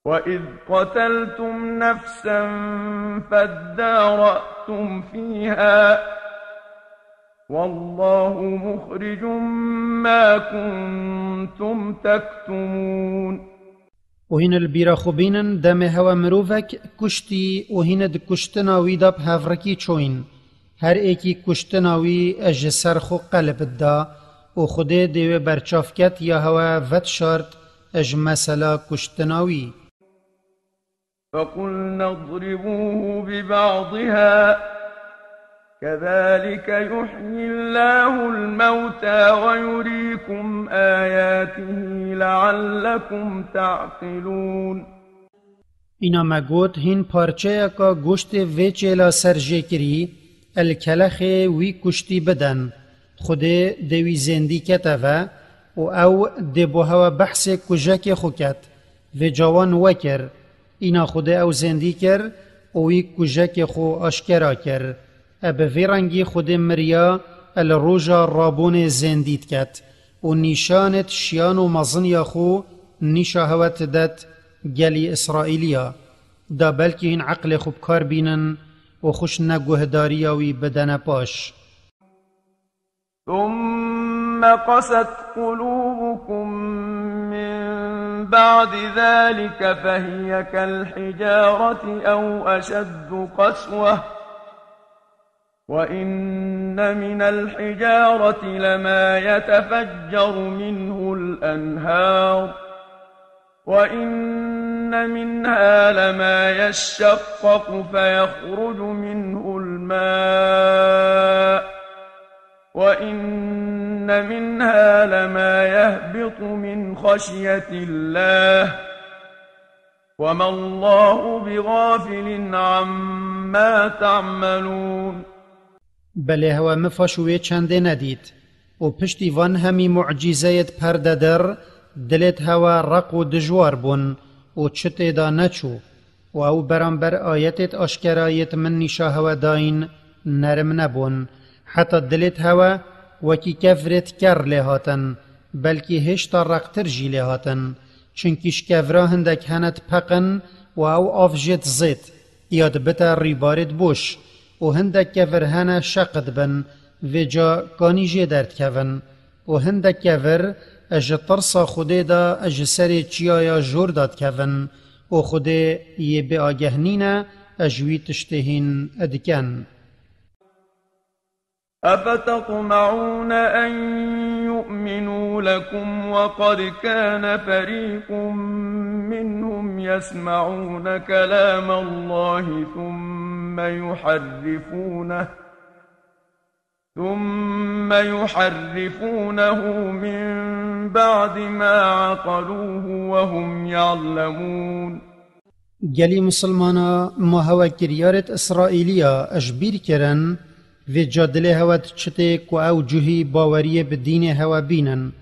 وإذ قتلتم نفسا فادارأتم فيها والله مخرج ما كنتم تكتمون. وهين البيرا خوبينن دم هوا مروفك كشتي وهين د كشتناوي دا بهافركي چوين هر ایکی کشتناوی اج سرخو قلب دا و خوده دیو برچافکت یا هوا ود شارت اج مثلا کشتناوی. فقلنا اضربوه ببعضها كذلك يحيي الله الموتى ويريكم آياته لعلكم تعقلون. اینا مگوت هین پارچه اکا گوشت ویچیلا سرجه کری الکلخ وی کشتی بدن خوده دوی زندی کتوه و او دبو هوا بحث کجک خوکت و جوان وکر اینا خوده او زندی کر و وی کجک خو اشکرا کر اب ویرنگی خوده مریا الروجا رابون زندید کت و نیشانت شیان و مزنیا خو نیشا هوت دت گلی اسرائیلیا دا بلکی این عقل خوب کار بینن و خوش نگوهداریاوی بدن پاش. ثم قست قلوبكم من بعد ذلك فهي كالحجارة أو أشد قسوة وإن من الحجارة لما يتفجر منه الأنهار وإن منها لما يشقق فيخرج منه الماء وإن منها لما يهبط من خشية الله وما الله بغافل عما تعملون. بله هوا مفاشوه چنده ندید و پشتی وان همی معجزهت پرده در دلت هوا رق و دجوار بون و چت دا نچو و او برانبر آیتت اشکرایت من نیشا هوا داین نرم نبون حتی دلت هوا وکی کفرت کر لهاتن بلکی هشتا رقتر جی لهاتن چنکیش کفرا هندک هنت پقن و او آفجت زید یاد بتا ریبارت بوش و هندک کفر هنه شقد بن و جا کانی جی درد کون و هندک کفر اج ترسا خوده دا اج سر چیایا جور داد کون و خوده یه به آگهنینه اجوی تشتهین ادکن. أفتطمعون أن يؤمنوا لكم وقد كان فريق منهم يسمعون كلام الله ثم يحرفونه من بعد ما عقلوه وهم يعلمون. گلی مسلمانا ما هوا کریارت اسرائیلیا اجبیر کرن و جادله هوت چته کو او جوهی باوریه بدین هوا بینن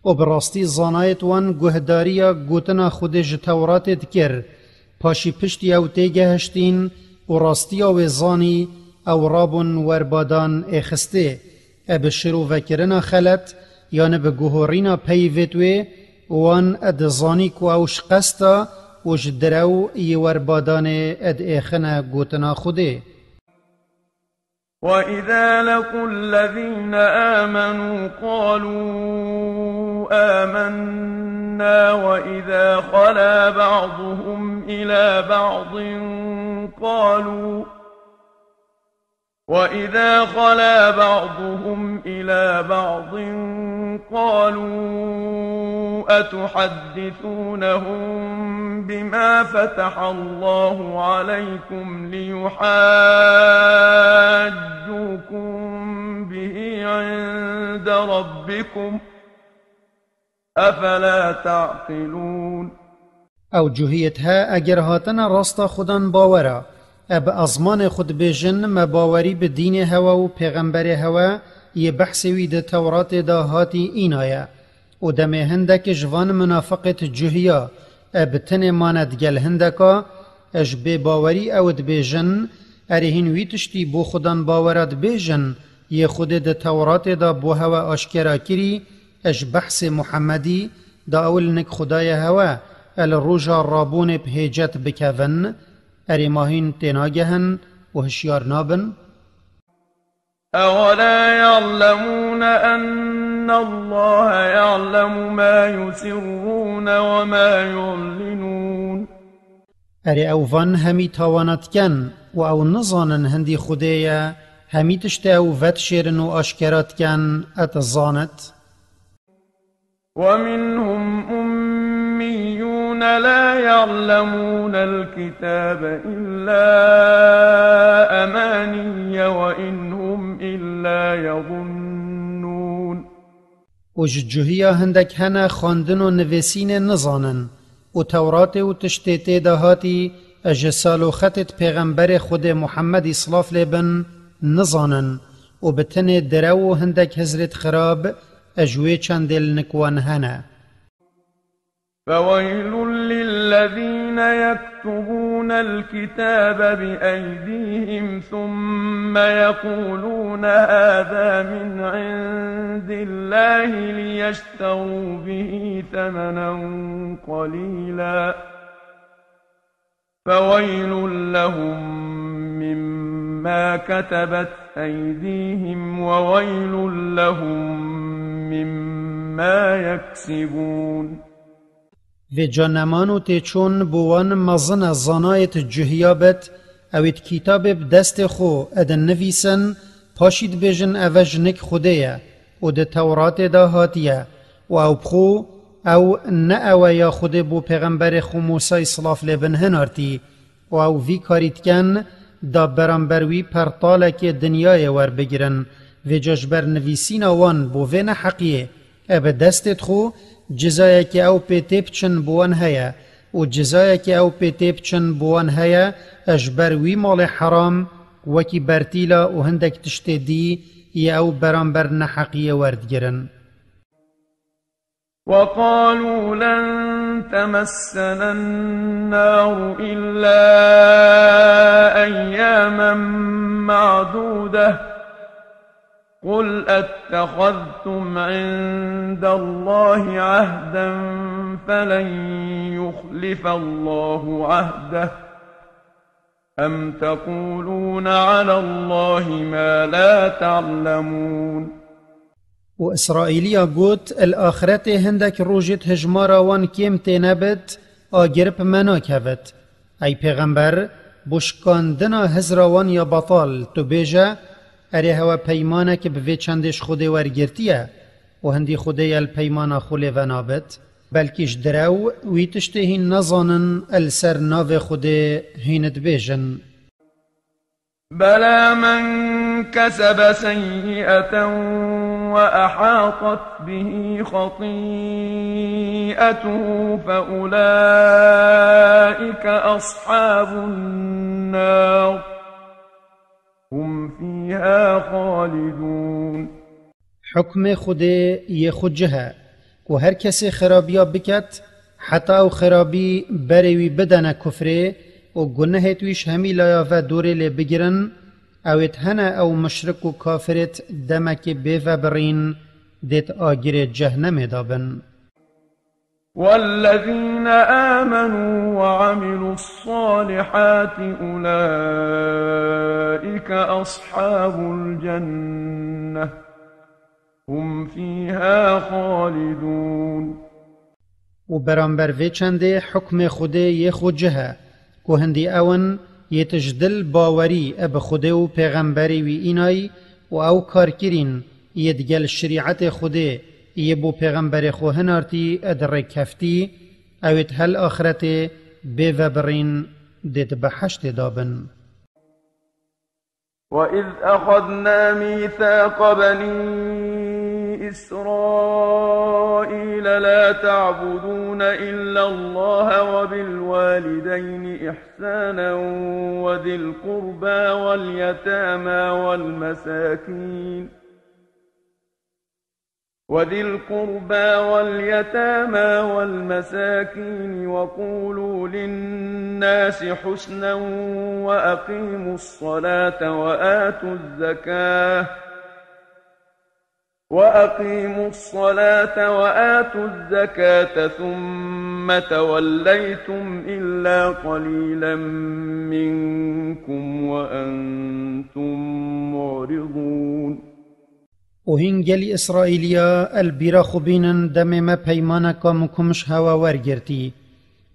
و براستی زانایت وان گوهداریا گوتنا خودش توراتت کر پاشی پشتی او تیگه هشتین و راستی او زانی او رابون وربادان اخسته اب شروع وکرنا خلط یعنی به گوهرینا پیوتوی وان اد زانی کو اوش قستا وش درو ی وربادان اد اخنا گوتنا خوده. وإذا لقوا الذين آمنوا قالوا آمنا وإذا خلا بعضهم إلى بعض قالوا أتحدثونهم بما فتح الله عليكم ليحاجوكم به عند ربكم أفلا تعقلون. او جوهیتها اگر هاتنا راستا خودان باورا اب ازمان خود بیجن مباوری به دین هوا و پیغمبر هوا یه بحث وید تورات دا هاتی این آیا و دم هندک جوان منافقت جوهیا اب تن ماند گل هندکا اج بی باوری اود بیجن ارهین ویتشتی بو خودان باورات بیجن یه خود دا تورات دا بو هوا آشکرا کری اج بحث محمدی دا اول نک خدای هوا الروجا رابون بهجت بكفن أريماهين تناجهن وهشيار نابن أولا يعلمون أن الله يعلم ما يسرون وما يعلنون أري أوفان همي تاوانت كن و أو نظانن هندي خديا همي تشتاو فتشيرن و أشكرات كن أتظانت ومنهم أميون لا يعلمون الكتاب إلا أماني وإن هم إلا يظنون وججهيا هندك هنا خاندن و نوسين نظانن و تورات و تشتيت دهاتي اجسالو خطت پیغمبر خود محمد صلاف لبن نظانن و بتن درو هندك هزرت خراب اجوي چندل نكوان هنا فويل للذين يكتبون الكتاب بأيديهم ثم يقولون هذا من عند الله ليشتروا به ثمنا قليلا فويل لهم مما كتبت أيديهم وويل لهم مما يكسبون و جانمانو تيچون بوان مزن زنايت جهيابت اويت كتاب بدست خو ادن نويسن پاشید بجن اوجنك خوديا و ده تورات دا هاتيا و او بخو او نأوى يا خود بو پیغمبر خو موسى صلاف لبن هنارتي و او في كاريتكن دا برانبروي پرطالك دنياي ور بگرن و جشبر نويسين وان بو وين حقيه اب دستت خو جزايا كي او بيتيبچن بوان هيا و جزايا كي او بيتيبچن بوان هيا اجبر وي مال حرام وكي برتيلا و هندك تشتدي يا او برانبر نحقية وردگرن وقالوا لن تمسنا النار إلا أياما معدودة قل أتخذتم عند الله عهدا فلن يخلف الله عهده أم تقولون على الله ما لا تعلمون وإسرائيليا قوت الآخرت هندك روجت هجمارا وان كيم تنبت آگرب مناك هفت أي پیغمبر بشکاندنا هزراوان یا بطال تو بیجا اره هوا پیمانک بوی چندش خود ورگرتیه و هندی خوده الپیمانا خوله و نابت بلکیش درو وی تشتهین نظانن السر ناو خوده هیند بیجن بلى من كسب سيئة وأحاطت به خطيئته فأولئك أصحاب النار هم فيها خالدون حكم خده يخجها و هر کسی خرابیا بکت حتی او خرابی بروی بدن کفره و گناه تویش همی لایا و دوره لی بگیرن اویت هنه او مشرک و کافرت دمک بیو برین دیت آگیر جهنم دابن والذين آمنوا وعملوا الصالحات أولئك أصحاب الجنة هم فيها خالدون و برانبر وی چنده حکم خوده یه خوجه که هندی اون یه تجدل باوری اب خوده و پیغمبری وی اینای و او کار کرین یه دگل شریعت خوده یه بو پیغمبر خو هنارتی ادر کفتی اوید هل آخرت بیو برین دید بحشت دابن وإذ أخذنا ميثاق بني إسرائيل لا تعبدون إلا الله وبالوالدين إحسانا وذي القربى واليتامى والمساكين وقولوا للناس حسنا وأقيموا الصلاة وأقيموا الصلاة وآتوا الزكاة ثم توليتم إلا قليلا منكم وأنتم معرضون. وهنجل إسرائيليا البيرا خبينن دم ما پیمانك مكمش هوا ورگرتي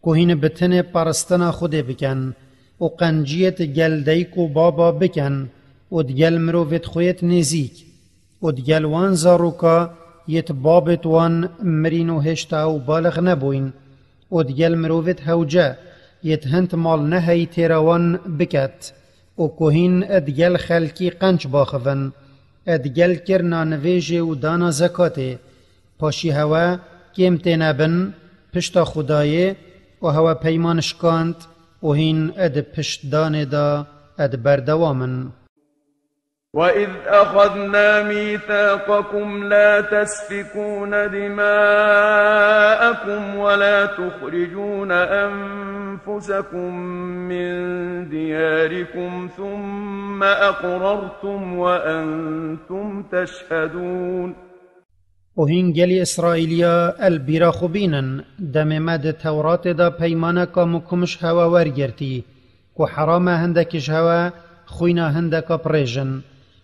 كوهين بتن پرستنا خود بكن و قنجيت گل ديكو بابا بكن و دگل مروفت خويت نزيك و دگل وان زاروكا يت بابت وان مرينو هشتا و بالغ نبوين و دگل مروفت هوجا يت هنت مال نهي تيروان بكت و كوهين ادگل خلقي قنج باخفن ادگل کرنا نویجه و دانا زکاته پاشی هوا کم تنبن پشتا خدایه و هوا پیمانش کاند و هین اد پشت دانه دا اد بردوامن. وَإِذْ أَخَذْنَا مِيثَاقَكُمْ لَا تَسْفِكُونَ دِمَاءَكُمْ وَلَا تُخْرِجُونَ أَنفُسَكُم مِّن دِيَارِكُمْ ثُمَّ أَقْرَرْتُمْ وَأَنتُمْ تَشْهَدُونَ. وهين جلي إسرائيليا البيرا خبينن دم مد تورات دا پیمانكا مكمش هوا ورگرتي و حرام هندكش هوا خوينا هندكا بريجن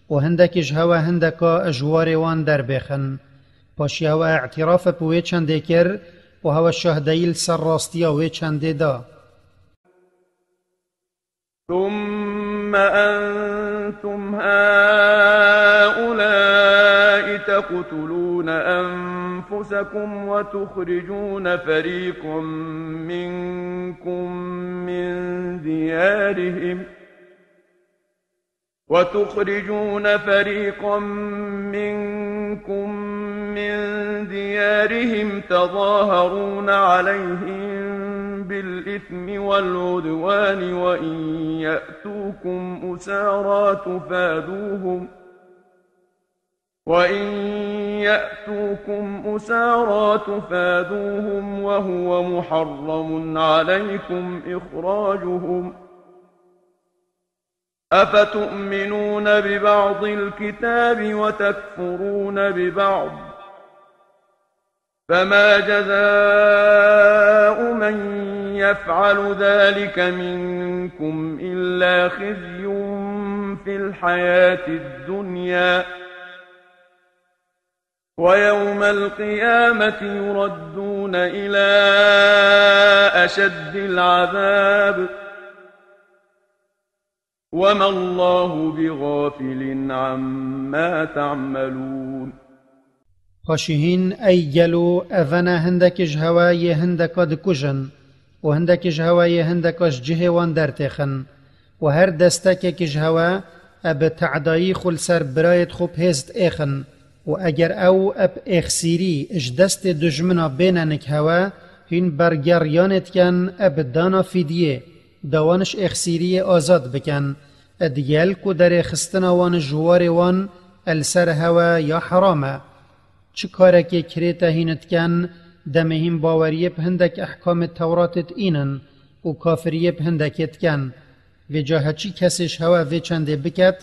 و هندكش هوا هندكا اجوار وان در بخن پاشي هوا اعتراف بوي چنده كر و هوا شهدهيل سر راستيا وي چنده دا. ثم أنتم هؤلاء تقتلون أنفسكم وتخرجون فريقا منكم من ديارهم تظاهرون عليهم بالإثم والعدوان وإن يأتوكم أسارى تفادوهم وهو محرم عليكم إخراجهم أفتؤمنون ببعض الكتاب وتكفرون ببعض فما جزاء من يفعل ذلك منكم إلا خزي في الحياة الدنيا ويوم القيامة يردون إلى أشد العذاب وما الله بغافل عما تعملون. خاشهين أي جلو أفنا هندكش هواي هندكا دكوجن و هندكش هواي هندكش جهوان درتخن و هر دستكش هوا اب تعداي خل سر برايت خوب هست اخن و اگر او اب اخسيري اش دست دجمنا بينانك هوا هين برگريانت كان اب دانا فيديه دوانش اخسيري آزاد بكن اديال كو در خستنا وان جوار وان السر هوا يا حرامه چه کارکی کریتا هینت کن دمهیم باوریه بهندک احکام توراتت اینن و کافریه بهندکت کن و جاها چی کسش هوا و چنده بکت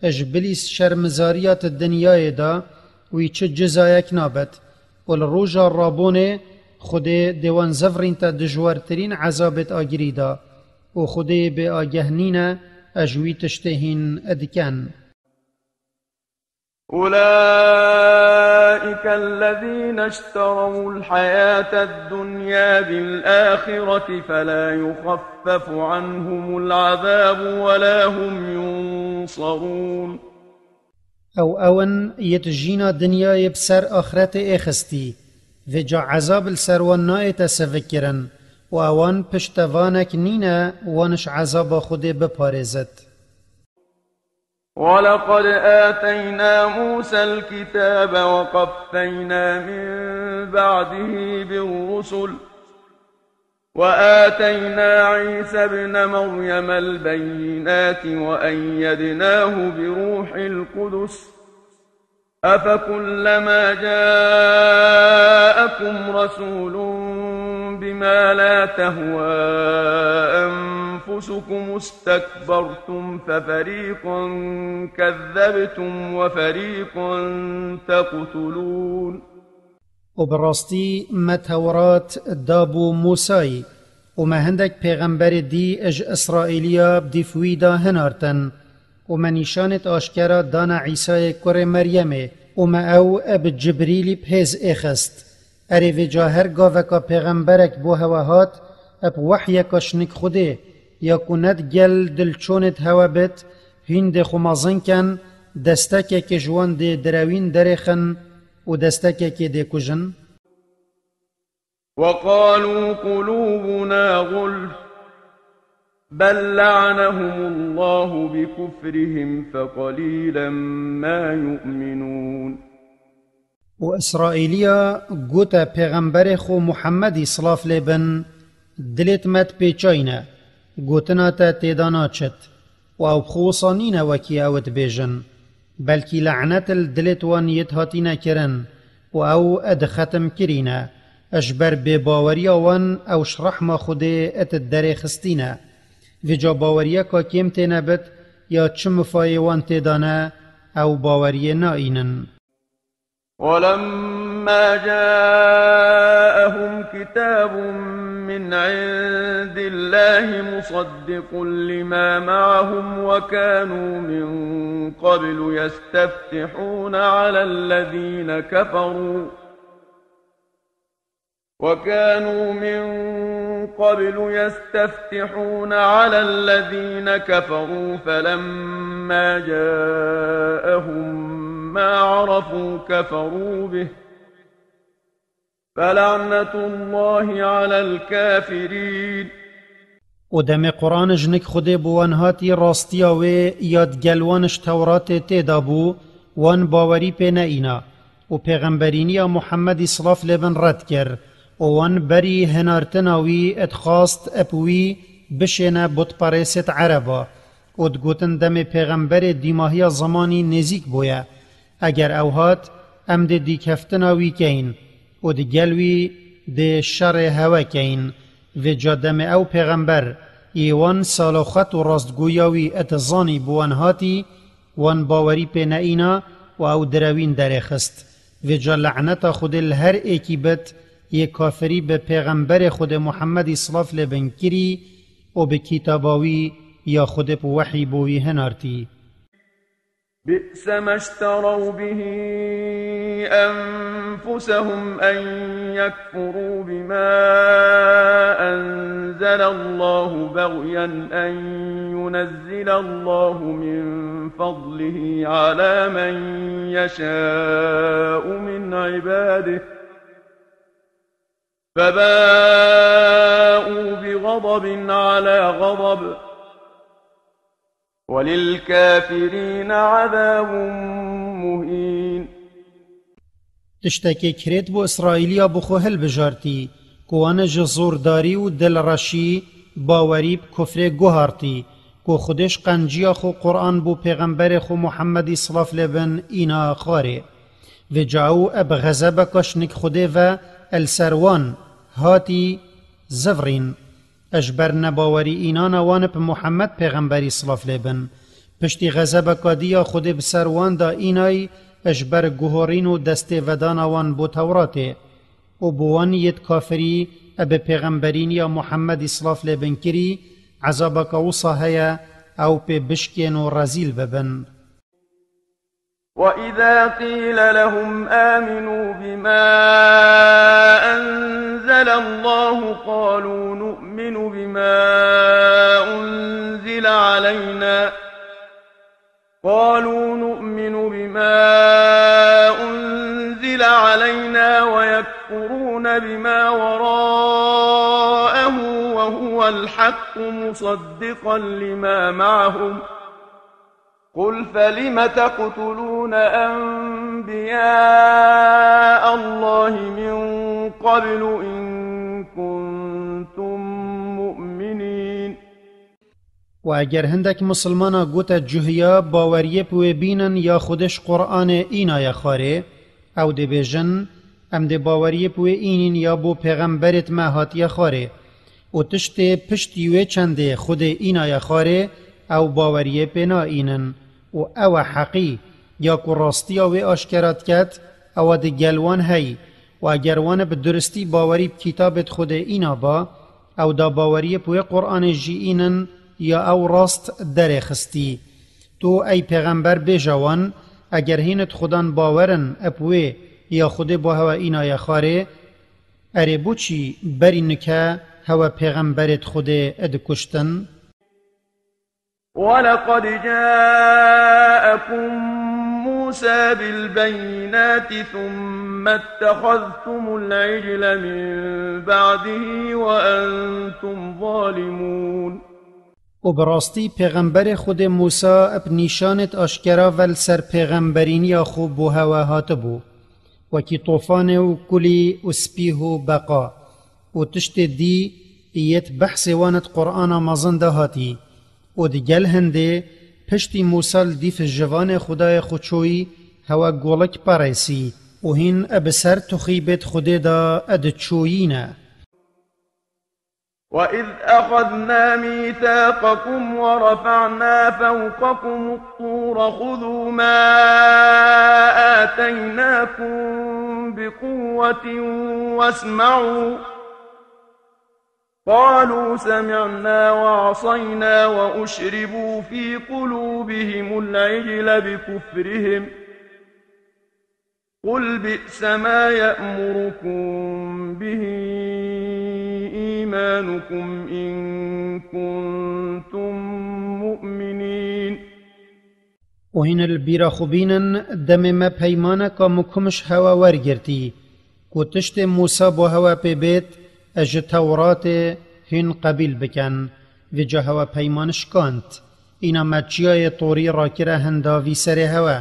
اجبلیس شرمزاریات دنیای دا وی چه جزایک نابت و الروجا رابونه خود دیوان زفرین تا دجوارترین عذابت آگری دا و خود به آگهنین اجوی تشتهین ادکن. أولئك الذين اشتروا الحياة الدنيا بالآخرة فلا يخفف عنهم العذاب ولا هم ينصرون. أون يتجينا دنيا يبسر آخرت اخستي وجا عذاب السروان نايت سفكرن وأوان پشتوانك نينا وانش عذاب خود بپارزت. ولقد آتينا موسى الكتاب وقفينا من بعده بالرسل وآتينا عيسى ابن مريم البينات وأيدناه بروح القدس أفكلما جاءكم رسول بما لا تهوى أنفسكم استكبرتم ففريقا كذبتم وفريقا تقتلون. وبراستي ما تورات دابو موساي وما هندك پیغمبر دي اج اسرائيليا بدفويدا هنارتن وما نشانت آشكرا دانا عيسى كور مريم وما او اب جبريل بهز اخست اري في جاهر غاوكا پیغمبرك بو هواهات اب وحيكا شنك خوده يا كونت گل دلچونت هوا بت هند خمازن كان دستك كجوان دي دراوين درخن ودستك كده كجن. وقالوا قلوبنا غلف بل لعنهم الله بكفرهم فقليلا ما يؤمنون. وإسرائيليا قوتا پیغمبر خو محمد صلاف لبن دلت مت پیچاینه قوتنا تا تیدانا چت و او بخوصانین وکی اوت بیجن بلکی لعنت الدلت وان يتهاتينا كرن و او اد ختم كرينا اجبر بباوريا وان او شرح ما خوده ات الدري خستينا وجا باوريا كا كيم تنبت يا چم فاي وان تدانا او باوريا نائنن. ولما جاءهم كتاب من عند الله مصدق لما معهم وكانوا من قبل يستفتحون على الذين كفروا فلما جاءهم ما عرفوا كفروا به فلعنة الله على الكافرين. ودم قرآن جنك خده بوان هاتي راستياوه ياد گلوانش تورات تدابو وان باوري پينا اينا و پیغمبرينيا محمد صلاف لبن رد كر وان بري هنارتناوي اتخاست اپوي بشينا بوت پارست عربا ودگوتن دم پیغمبر دیماهی زمانی نزیک بویا اگر اوهات ام ده دی کفتناوی کین و دی گلوی ده شر هوا کین و جادم او پیغمبر ایوان سالوخت و راستگویاوی اتزانی بوان هاتی وان باوری پی نئینا و او دروین درخست و جا لعنت خود الهر ایکی بت یه کافری به پیغمبر خود محمد صلاف لبن کری و به کتاباوی یا خود په وحی بوی هنارتی. بئس ما اشتروا به أنفسهم أن يكفروا بما أنزل الله بغيا أن ينزل الله من فضله على من يشاء من عباده فباءوا بغضب على غضب وللكافرين عذاب مهين. تشتكي كريت بو إسرائيليا بخو هل بجارتي كوان جزورداري و دل رشي باوري بكفر گوهارتي كو خودش قنجيا خو قرآن بو پیغمبر خو محمد صلاف لبن إنا خاري و جاو اب غزبكش نك خوده و السروان هاتي زفرين اجبر نباوری اینان وان په محمد پیغمبری صلاف لبن پشتی غضب کادیا خود بسروان دا اینای اجبر گوهرین و دست ودان وان بو توراته و بوان ید کافری اب پیغمبرین یا محمد صلاف لبن کری عذاب کاوصا هیا او پی بشکین و رزیل ببن. وإذا قيل لهم آمنوا بما أنزل الله قالوا نؤمن بما أنزل علينا ويكفرون بما وراءه وهو الحق مصدقا لما معهم قل فلم تقتلون أنبياء الله من قبل إن كنتم مؤمنين. و اگر هندک مسلمانا گوتا جهیا باوریه پوی بینن یا خودش قرآن اینا یا خاره او دی بیجن ام دی باوریه پوی اینین یا بو پیغمبرت مهات یا خاره و تشت پشتیوه چنده خود اینا خاره او باوریه پینا اینن و او حقی یا که راستی او آشکرات کت او ده گلوان هی و اگر وان به درستی باوری کتابت خود اینا با او دا باوری پوی قرآن جی اینن یا او راست در خستی تو ای پیغمبر بجوان اگر هینت خودان باورن اپوی یا خود با هوا اینا خاره اره بوچی بری نکه هوا پیغمبرت خود ادکشتن ولقد جاءكم موسى بالبينات ثم اتخذتم العجل من بعده وأنتم ظالمون و براستی پیغمبر خود موسی اب نیشانت آشکرا ول سر پیغمبرین یا خوب و هوا هاتبو وکی طوفان و کلی و سپیه و بقا و تشت دی ایت بحث وانت قرآن مازنده هاتی و دیگل هنده پشتی موسال دیف جوان خدای خوچوی هوا گولک پاریسی و هین اب سر تخیبت خود دا ادچویینه وَإِذْ أَخَذْنَا مِيثَاقَكُمْ وَرَفَعْنَا فَوْقَكُمُ الطُّورَ خُذُوا مَا آتَيْنَاكُمْ بِقُوَّةٍ وَاسْمَعُوا قَالُوا سَمِعْنَا وَعَصَيْنَا وَأُشْرِبُوا فِي قُلُوبِهِمُ الْعِجْلَ بِكُفْرِهِمْ قُلْ بِئْسَ مَا يَأْمُرُكُمْ بِهِ إيمانكم إن كنتم مؤمنين وهن البيرا خبينن دم ما پیمانك مكمش هوا ورگرتي کو تشت موسى بو هوا پی بیت اج تورات هن قبیل بکن و جا هوا پیمانش کانت اینا مچیای طوری راکره هنداوی سر هوا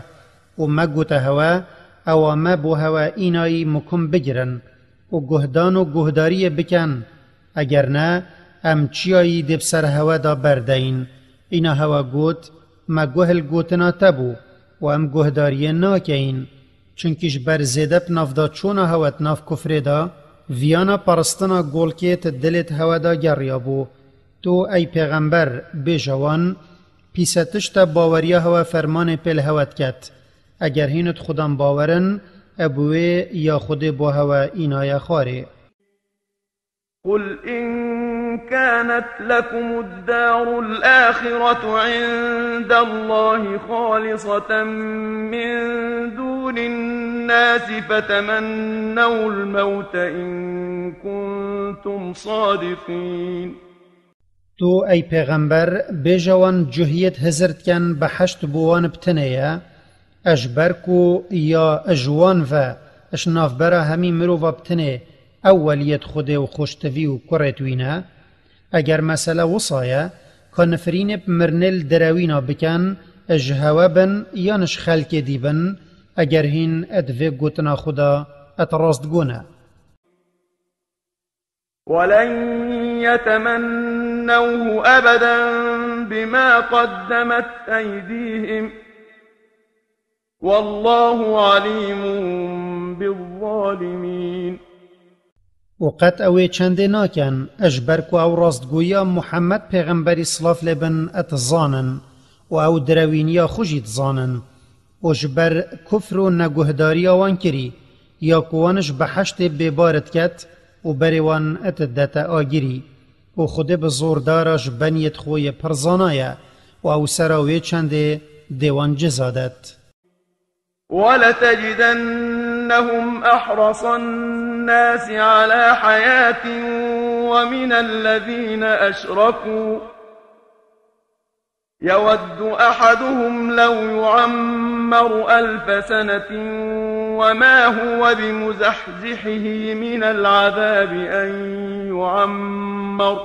و مگوت هوا او ما بو هوا اینای مکم بگرن و گهدان و گهداری بکن اگر نه ام چیایی دب سر هوا دا بردین اینا هوا گوت ما گوهل گوتنا تبو و ام گوهداری ناکین چونکش بر زیده پناف دا چونا هوات ناف کفر دا ویانا پرستنا گولکیت دلت هوا دا گریابو تو ای پیغمبر بجوان پیستش تا باوریا هوا فرمان پیل هوات کت اگر هینت خودم باورن ابوه یا خود با هوا اینای خاره قل إن كانت لكم الدار الآخرة عند الله خالصة من دون الناس فتمنوا الموت إن كنتم صادقين تو ای پیغمبر بجوان جهیت هزرد کن بحشت بوان بتنیه اجبرکو یا اجوان و اشناف برا همی مرو و بتنه اولیت خود و خوشتوی و کرتوینا اگر مسئله وصایه کنفرین بمرنل دراوینا بکن اجهوابن یانش خلک دیبن اگر هین ادوه گوتنا خدا اتراست گونه ولن يتمنوه أبدا بما قدمت أيديهم والله عليم بالظالمين وقت اوی چنده ناکن اجبرکو او راستگویا محمد پیغمبری صلاف لبن اتزانن و او دروینیا خوشید زانن و جبر کفر و نگهداری آوان کری یا کوانش بحشت ببارد کت و بریوان اتدت آگیری و خود بزوردارش بنیت خوی پرزانایه و او سراوی چنده دیوان جزادت ولتجدنهم أحرص الناس على حياة ومن الذين أشركوا يود أحدهم لو يعمر 1000 سنة وما هو بمزحزحه من العذاب أن يعمر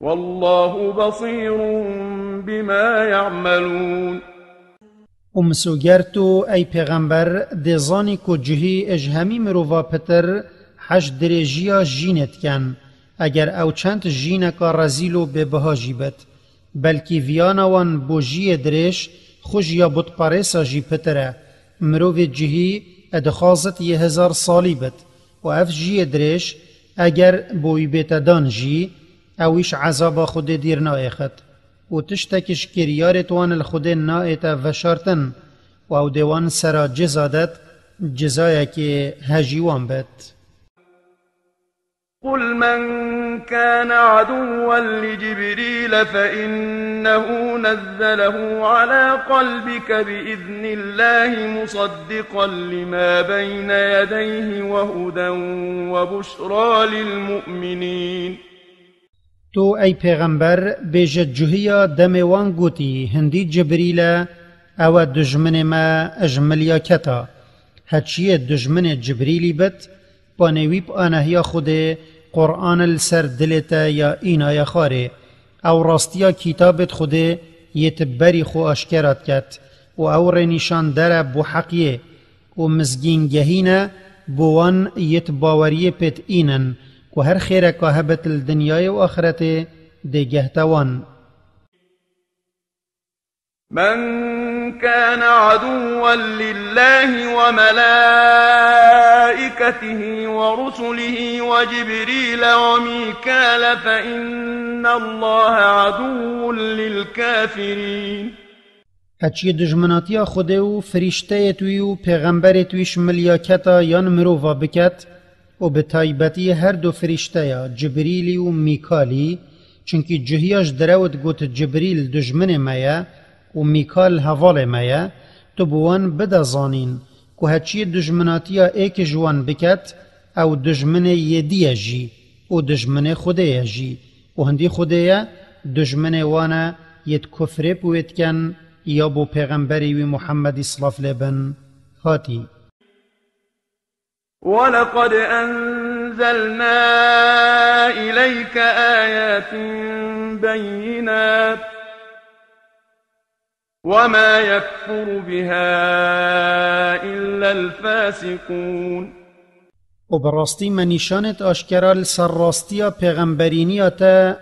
والله بصير بما يعملون مسوگرتو ای پیغمبر دیزانی کو جهی اجهمی مروفا پتر حش درجیا جینت کن اگر او چند جینکا رزیلو ببها جیبت بلکی ویانوان بو جی درش خوش یا بود پاریسا جی پتره مروف جهی ادخازت 1000 سالی بد و اف جی درش اگر بوی بیتدان جی اویش عذاب خود دیر نایخت و تشتکش کریارت وان الخود نایت و شرطن و او دیوان سرا جزادت جزایه که هجیوان بد. قل من كان عدوا لجبريل فإنه نزله على قلبك بإذن الله مصدقا لما بين يديه وهدى وبشرى للمؤمنين. تو ای پیغمبر بیجد جوهیا دم وان گوتی هندی جبریل او دجمن ما اجملیا کتا هچیه دجمن جبریلی بد پانویب آنهیا خود قرآن السر دلتا یا اینا یا خاره او راستیا کتابت خود یتبری خو اشکرات کت و او رنشان در بو حقیه و مزگین گهینه بوان یتباوریه پت اینن و هر خیره که هبت الدنیای و آخرت ده گهتوان. من كان عدوا لله وملائكته ورسله وجبريل وميكال فإن الله عدو للكافرين. هچی دجمناتیا خوده و فرشته توی و پیغمبر تویش ملیاکتا یان مروفا بکت و به تایبتی هر دو فرشته جبریلی و میکالی چونکی جهیاش دراود گوت جبریل دجمن مایا و میکال حوال مایا تو بوان بدا زانین که هچی دجمناتیا ایک جوان بکت او دجمن یدی جی و دجمن خوده جی و هندی خوده دجمن وانا ید کفر بوید کن یا بو پیغمبری و محمد صلاف لبن هاتی. ولقد أنزلنا إليك آيات بينات وما يكفر بها إلا الفاسقون. و براستی من نشانت آشکرال سر راستیا پیغمبرینیاتا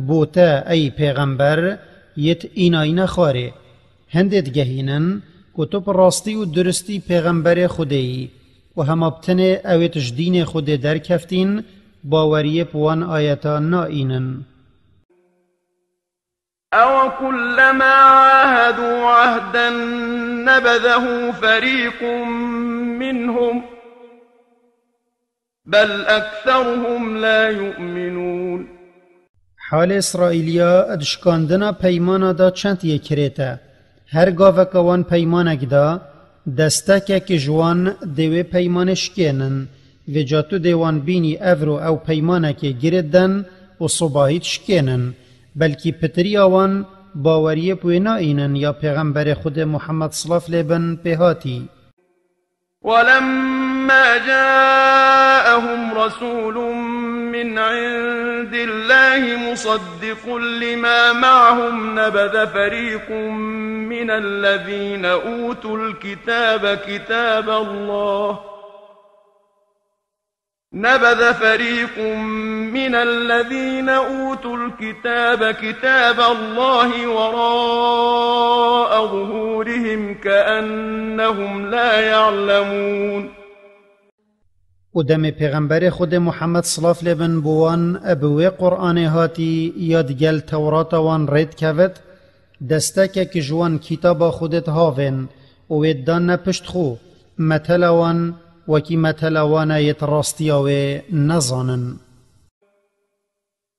بوتا ای پیغمبر یت اینای خاره هندت گهینن که تو براستی و درستی پیغمبر خودی و هم ابتنه اویتش دین خود در کفتین باوریه پوان آیتا نائینن. أو كلما عاهدوا عهدا نبذه فريق منهم بل أكثرهم لا يؤمنون. حال اسرائیلیا ادشکاندنا پیمانا دا چند یکریتا هر گاوه وان پیمانک دا دسته که جوان دوی پیمانش کنن و جاتو دیوان بینی افرو او پیمانه که گردن و صباحیت شکنن بلکی پتری آوان باوریه پوی نائینن یا پیغمبر خود محمد صلاف لبن پیهاتی. ولما جاءهم رسول من عند الله مصدق لما معهم نبذ فريق من الذين أوتوا الكتاب كتاب الله وراء ظهورهم كأنهم لا يعلمون. و دم پیغمبر خود محمد صلاف لبن بوان ابوی قرآن هاتی یادگل تورات وان رید کود دسته که جوان کتاب خودت هاون و ویدان نپشت خو متلوان وكي متلوانا يتراستياوي نظانا.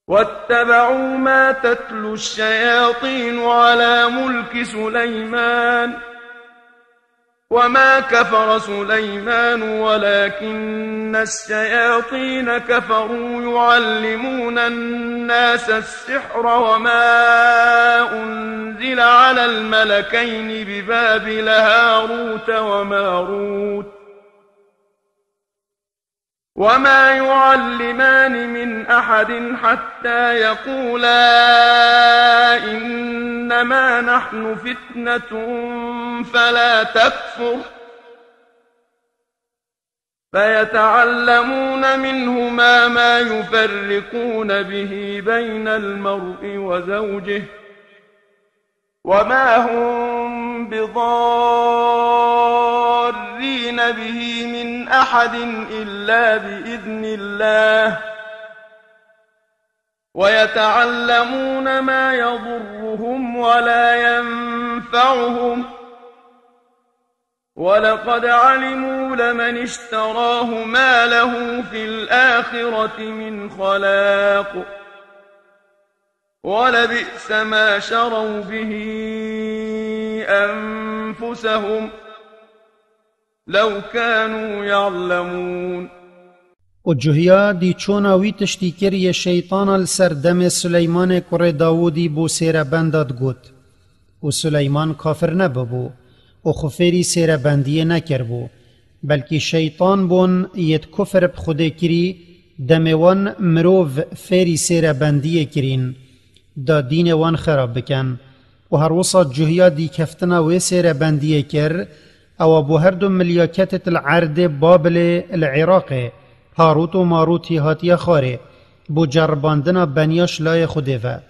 واتبعوا ما تتلو الشياطين على ملك سليمان وما كفر سليمان ولكن الشياطين كفروا يعلمون الناس السحر وما أنزل على الملكين ببابل هاروت وماروت وما يعلمان من أحد حتى يقولا إنما نحن فتنة فلا تكفر فيتعلمون منهما ما يفرقون به بين المرء وزوجه وما هم بضارين به من أحد إلا بإذن الله ويتعلمون ما يضرهم ولا ينفعهم ولقد علموا لمن اشتراه ما له في الآخرة من خلاق ولبئس ما شروا به أنفسهم لو كانوا يعلمون. و جهیا دی چونا وی تشتی کری شیطان السردم سلیمان کر داودی بو سیر بنداد گوت و سلیمان کافر نببو و خفیری سیر بندیه نکر بو بلکی شیطان بون یت کفر بخوده کری دموان مروف فیری سیر بندیه کرین دا دین وان خراب بکن و هر وسط جهیا دی کفتنا و سیر بندیه کر او بو هر دو ملیاکتت العرد بابل العراق هاروت و ماروت هاتیه خاره بو جرباندنا بنیاش لای خوده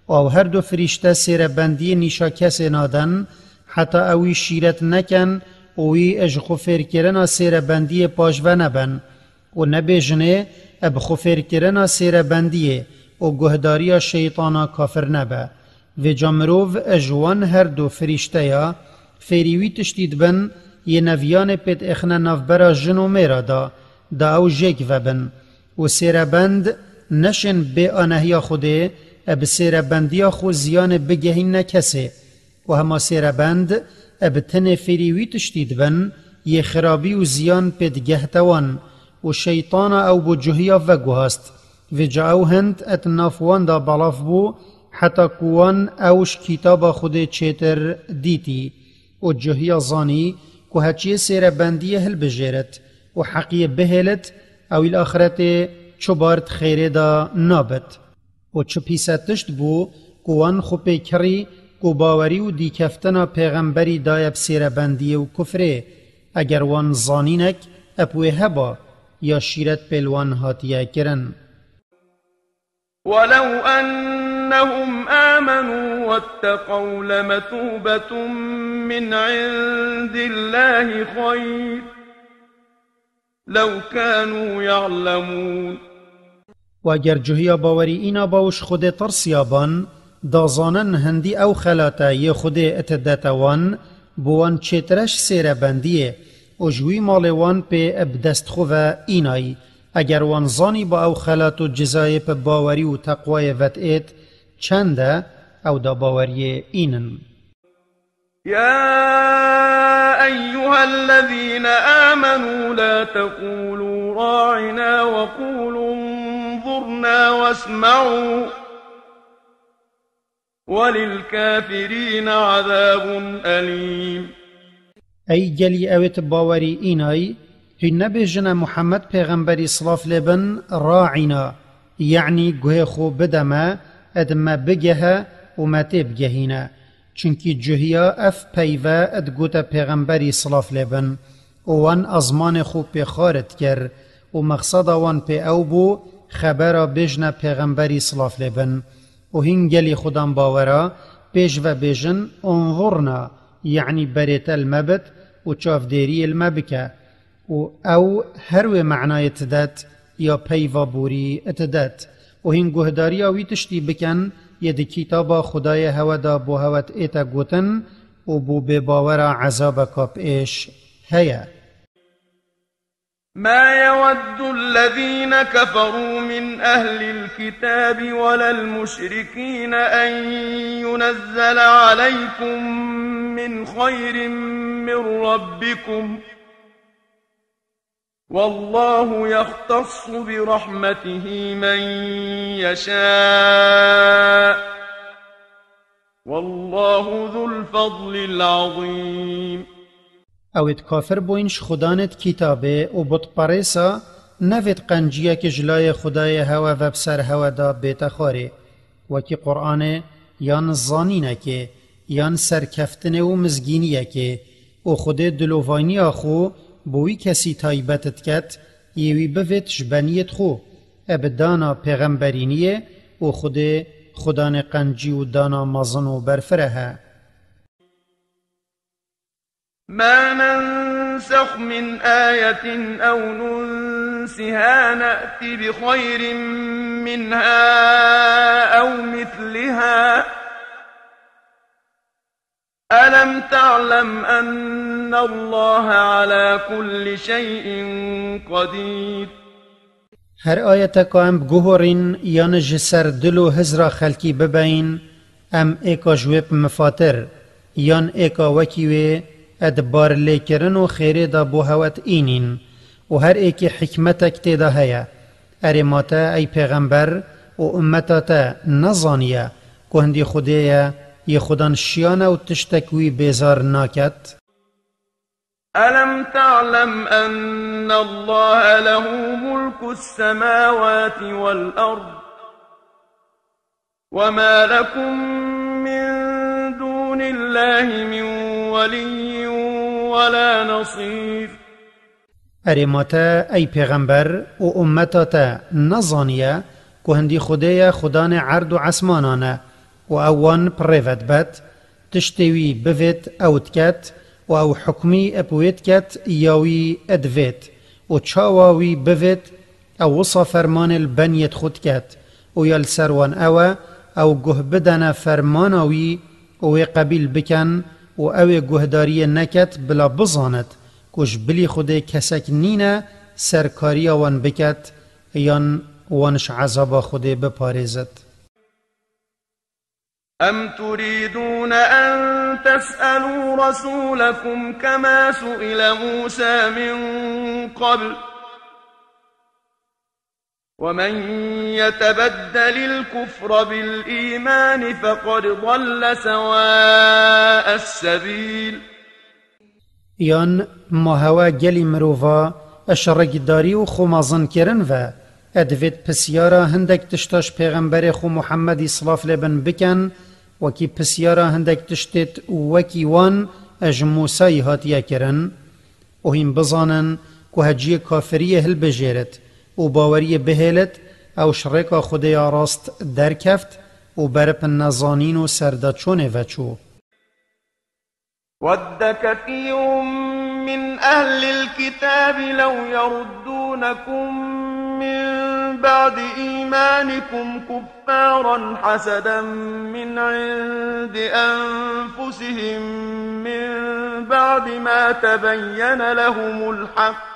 و هر دو فرشته سیر بندی نیشا کس نادن حتی اوی شیرت نکن اوی اج خفر کرنا سیر بندی پاجوه نبن و نبیجنه اب خفر کرنا سیر بندی و گهداری شیطانا کافر نبه و جامروف اجوان هر دو فرشته یا فیریوی تشتید بن یه نویان پید اخنا نفبرا جنو میرا دا او جیک وبن و سیر بند نشن به آنهی خوده اب سیر بندی خو زیان بگهین نکسه و هما سیر بند اب تن فریوی تشتید بن یه خرابی و زیان پید گهتوان و شیطان او بو جهیا وگو هست و جاو هند ات نافوان دا بلاف بو حتی کوان اوش کتاب خود چیتر دیتی و جهیا زانی که هچی سیر بندی هل بجیرت و حقی بهلت او الاخرت چوبارت خیره دا نابت و چو پیستشت بو کوان خوبه کری کو باوری و دیکفتنا پیغمبری دایب سیر بندی و کفره اگر وان زانینک اپوه هبا یا شیرت پیلوان هاتیه کرن. ولو أنهم آمنوا واتقوا لمثوبة من عند الله خير لو كانوا يعلمون. و اگر جهیا باوری اینا باوش خود ترسیابان دازانن هندی او خلاتا یه خود اتداتوان بوان چترش سیر بندیه و جوی مالوان پی ابدست خواه اینای اگر وان زانی با او خلات و جزای پی باوری و تقوی وطئت چنده او دا باوری اینن. يا أيها الذين آمنوا لا تقولوا راعنا وقولوا انظرنا واسمعوا وللكافرين عذاب أليم. ای گلی اوت باوری اینای هی نبیجن محمد پیغمبری صلاف لبن راعنا یعنی گوه خو بدما ادما بگه و متی بگهینا چونکی جهیا اف پیوه ادگوتا پیغمبری صلاف لبن وان ازمان خو پی خارد کر و مقصد وان پی او بو خبر بجن پیغمبری صلاف لبن و هین گلی خودم باورا پیش و بیجن انظرنا یعنی بریت المبت و چاف دیری المبکه و او هرو معنای اتدات یا پیوا بوری اتدات و هین گهداری آوی تشتی بکن ید کتاب خدای هودا بو هوت ایتا گوتن و بو بباور عذاب کاب ایش هیا. ما يود الذين كفروا من أهل الكتاب ولا المشركين أن ينزل عليكم من خير من ربكم والله يختص برحمته من يشاء والله ذو الفضل العظيم. اوید کافر بوینش خدانت کتابه و بط پریسا نوید قنجیه که جلای خدای هوا و بسر هوا دا بیتا خاره وکی قرآن یان زانینه که یان سرکفتنه و مزگینیه که و خود دلووانی آخو بوی کسی تایبتت کت یوی بوید جبنیت خو ابدانا پیغمبرینیه و خود خدان قنجی و دانا مازن و برفره. ما ننسخ من آية أو ننسها نأت بخير منها أو مثلها ألم تعلم أن الله على كل شيء قدير. هر آیت ام بگوهرین یان جسر دلو هزرا خلکی ببین ام ایکا جویب مفاتر یان ایکا وکیوی ادبار لیکرن و خیره دا بوهوت اینین و هر ایکی حکمتک تیدا هیا ارماتا ای پیغمبر و امتا تا نزانیه که هندی خودیه ی خودان شیانه و تشتکوی بیزار ناکت. ألم تعلم أن الله له ملك السماوات والأرض وما لكم من دون الله من ولي ولا نصير. ارماتا ای پیغمبر و امتا تا نزانیه که هندی خودیه خودان عرض و عسمانانه و اوان پریفت بد تشتوی بوید اوت و او حکمی اپوید کت یاوی ادوید و چاواوی بوید او وصا فرمان البنیت خود کت و یال سروان او گه بدن فرماناوی و قبیل بکن و او گهداری نکت بلا بزاند کش بلی خود کسک نینه سرکاری وان بکت یان وانش عذاب خود بپارزد. أم تريدون أن تسألوا رسولكم كما سئل موسى من قبل ومن يتبدل الكفر بالإيمان فقد ضل سواء السبيل. یان ما هوا گلی مروفا اشرق داری و خمازن کرن و ادوید پسیارا هندک تشتاش پیغمبر خو محمدی صلاف لبن بکن وکی پسیارا هندک تشتت وکی وان اج موسای هاتیا کرن و هم بزانن که هجی کافری هل بجیرت و باوری بهلت او شرکا خودی راست درکفت و برپ نزانین و سردچون وچو. ود كثير من أهل الكتاب لو يردونكم من بعد إيمانكم كفارا حسدا من عند أنفسهم من بعد ما تبين لهم الحق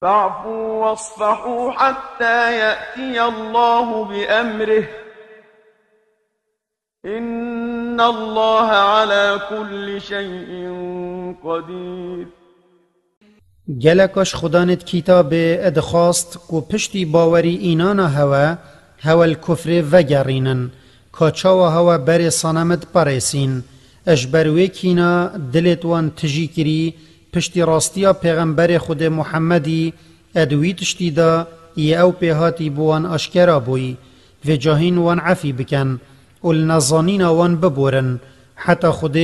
فاعفوا واصفحوا حتى يأتي الله بأمره إن الله على كل شيء قدير. گلکش خدانت کتاب ادخواست کو پشتی باوری اینانا هوا الکفر وگرینن کاچاوا هوا بر صنمت پرسین اجبروی کینا دلت وان تجی کری پشتی راستیا پیغمبر خود محمدی ادوی تشتی دا ی او پیهاتی بوان اشکرا بوی و جاهین وان عفی بکن والنظانین وان ببورن حتی خود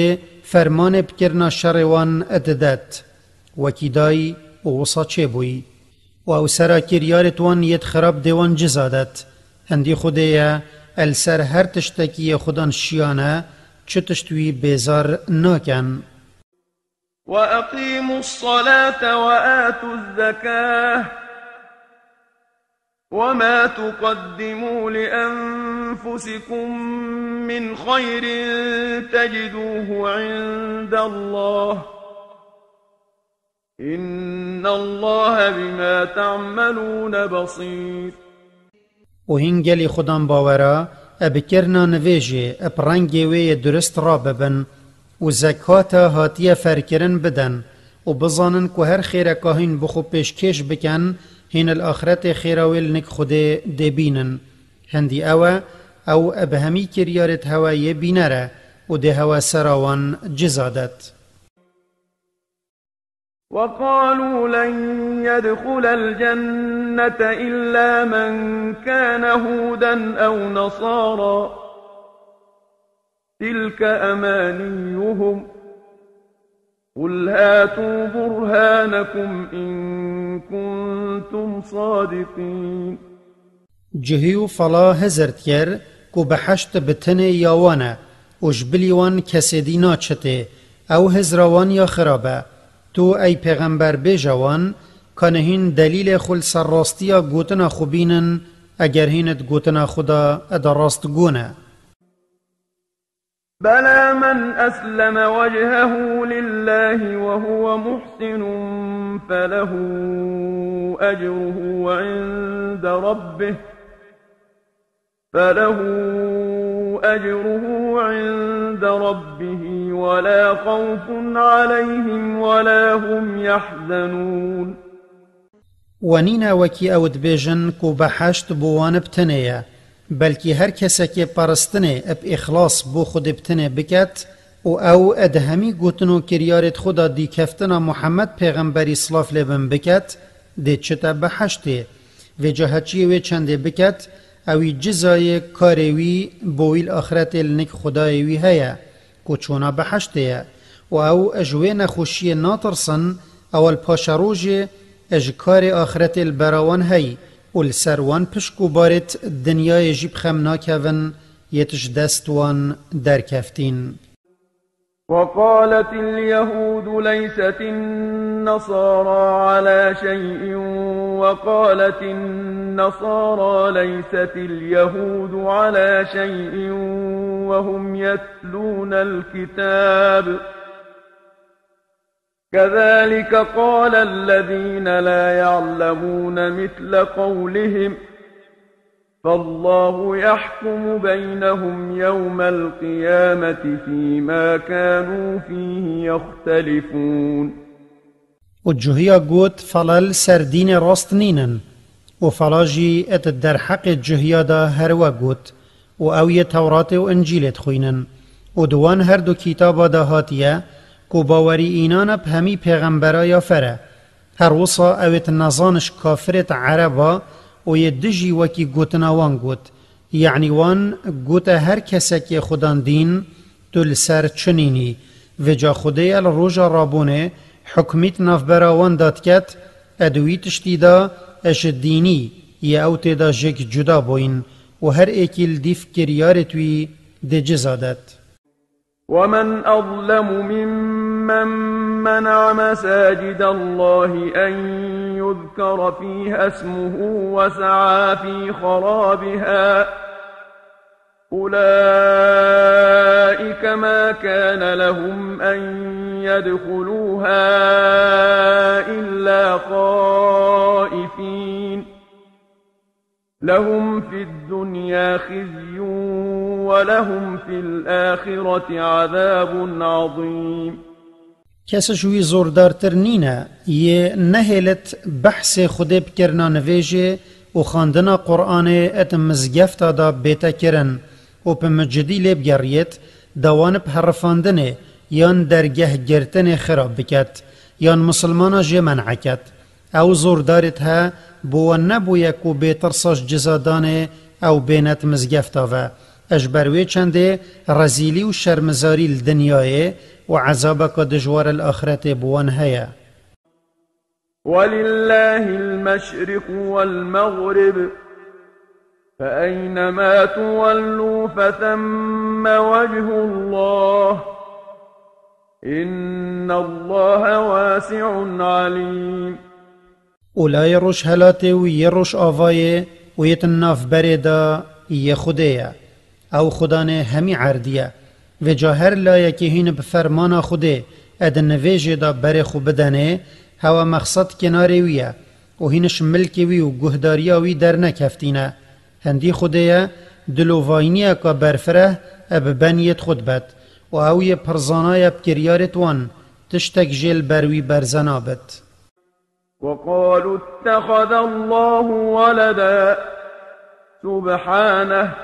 فرمان بکرنا شر وان اددت وکی دای وصا چه بوی و او سرا کریارت وان ید خراب دیوان جزادت هندی خودیا السر هر تشتکی خودان شیانه چه تشتوی بیزار ناکن. وأقيموا الصلاة وآتوا الزكاة وما تقدموا لأنفسكم من خير تجدوه عند الله إن الله بما تعملون بصير. و هنگلی خودان باورا ابکرنا نویجه اپرنگی وی درست را ببن و زکاتا هاتیه فرکرن بدن و بزانن که هر خیره کاهین بخو پیشکش بکن هین الآخرت خیراویل نک خوده دبینن هندی او ابهمی کریارت هوای بینره و ده هوا سراوان جزادت. وقالوا لن يدخل الجنة إلا من كان هودا أو نصارى تلك أمانيهم قل هاتوا برهانكم إن كنتم صادقين. جهيو فلا هزرت yer کو بحشت بتنه یاوانه و جبلیوان کسی دینا چته او هزروان یا خرابه تو ای پیغمبر بجوان کنهین دلیل خل سرراستیا گوتنا خوبینن اگر هینت گوتنا خدا ادراست گونه. بلى من أسلم وجهه لله وهو محسن فله أجره عند ربه ولا خوف عليهم ولا هم يحزنون. ونینا وکی اود بیجن کو بحشت بوان بتنیه بلکی هر کسی که پرستنه اب اخلاص بو خود بتنه بکت او ادهمی گوتنو کریارت خدا دی کفتنا محمد پیغمبری صلاف لبن بکت دی چتا بحشته و جهچی و چنده بکت اوی جزای کاروی بویل آخرت النک خدایوی هیا کو چونا بحشته و او اجوه نخوشی ناطرسن اول پاشروج اجکار آخرت البراوان هی والسروان پشکو بارت دنیای جیب خمنا کون یتش دستوان در کفتین. وقالت اليهود ليست النصارى على شيء وقالت النصارى ليست اليهود على شيء وهم يتلون الكتاب كذلك قال الذين لا يعلمون مثل قولهم فالله يحكم بينهم يوم القيامة فيما كانوا فيه يختلفون. وجهيا قوت فلال سردين راستنينن وفلاجي ات در حق جهيا دا هروا قوت وأوية توراة وإنجيل تخوينن ودوان هر دو كتابا دا هاتيه کو باوری اینان بهمی پیغمبرای فره هر وصا اویت نزانش کافرت عربا و یه دجی وکی گوتنا وان گوت یعنی وان گوت هر کسی که خودان دین دل سر چنینی و جا خودی الروژا رابونه حکمیت نافبرا وان داد کت ادوی تشتیدا اش دینی یا اوت دا جک جدا بوین و هر ایکیل دیف کریارتوی دی جزادت. ومن أظلم ممن منع مساجد الله أن يذكر فيها اسمه وسعى في خرابها أولئك ما كان لهم أن يدخلوها إلا خائفين لهم في الدنيا خزي ولهم في الآخرة عذاب عظيم. کسشوی زوردارتر نینه یه نهلت بحث خود بکرنا نویجه و خاندنا قرآن ات مزگفتا دا بیتا کرن و پا مجدی لیب گریت دوان بحرفاندنه یان درگه گرتن خراب بکت یان مسلمانا جه منع کت او زوردارت ها بو نبویه کو بیترساش جزادانه او بینت مزگفتا و اجبروی چنده رزیلی و شرمزاری الدنیای و عذابک دجوار الآخرت بوان هیا. ولله المشرق والمغرب فأينما تولوا فثم وجه الله إن الله واسع عليم. اولای روش هلاته و یه روش آوایه و یه تناف برده یه خوده او خدانه همی عردیه و جا هر لایه که هین بفرمانا خوده ادن نویجه دا بره خو بدنه هوا مقصد کناره ویه و هینش ملکی وی و گهداریا وی در نکفتینه هندی خوده دلوواینیه که برفره اب بنیت خود بد و اوی پرزانای بکریارت وان تشتک جیل بروی برزنابت. وقالوا اتخذ الله ولدا سبحانه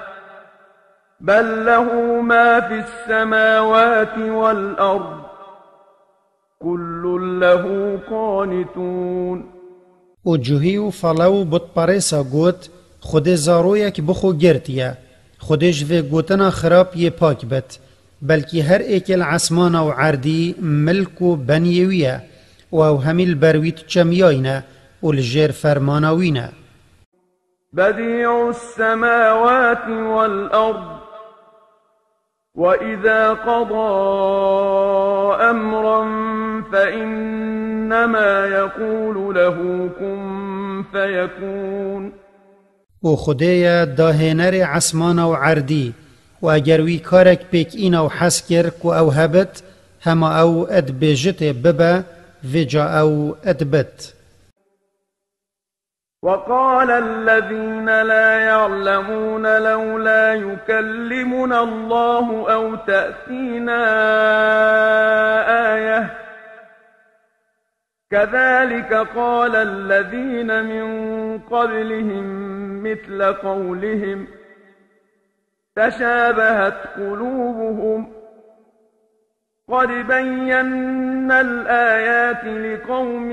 بل له ما في السماوات والأرض كل له قانتون. و جوهیو فلاو بود پاریسا گوت خود زارویک بخو گرتیه خودش و گوتنا خراب یه پاک بت بلکی هر ایکل عصمان و عردی ملک و بنیویه و همیل برویت چمیاینه و لجیر فرماناوینه. بديع السماوات والأرض وإذا قضى أمرا فإنما يقول له كن فيكون. و خدایا داهنر عسمانا و عردی و اگر وی کارک پیک اینا و حس کرد و او هبت هما او اد بیجت ببا و جا او ادبت. وقال الذين لا يعلمون لولا يكلمنا الله أو تأتينا آية كذلك قال الذين من قبلهم مثل قولهم تشابهت قلوبهم قد بينا الآيات لقوم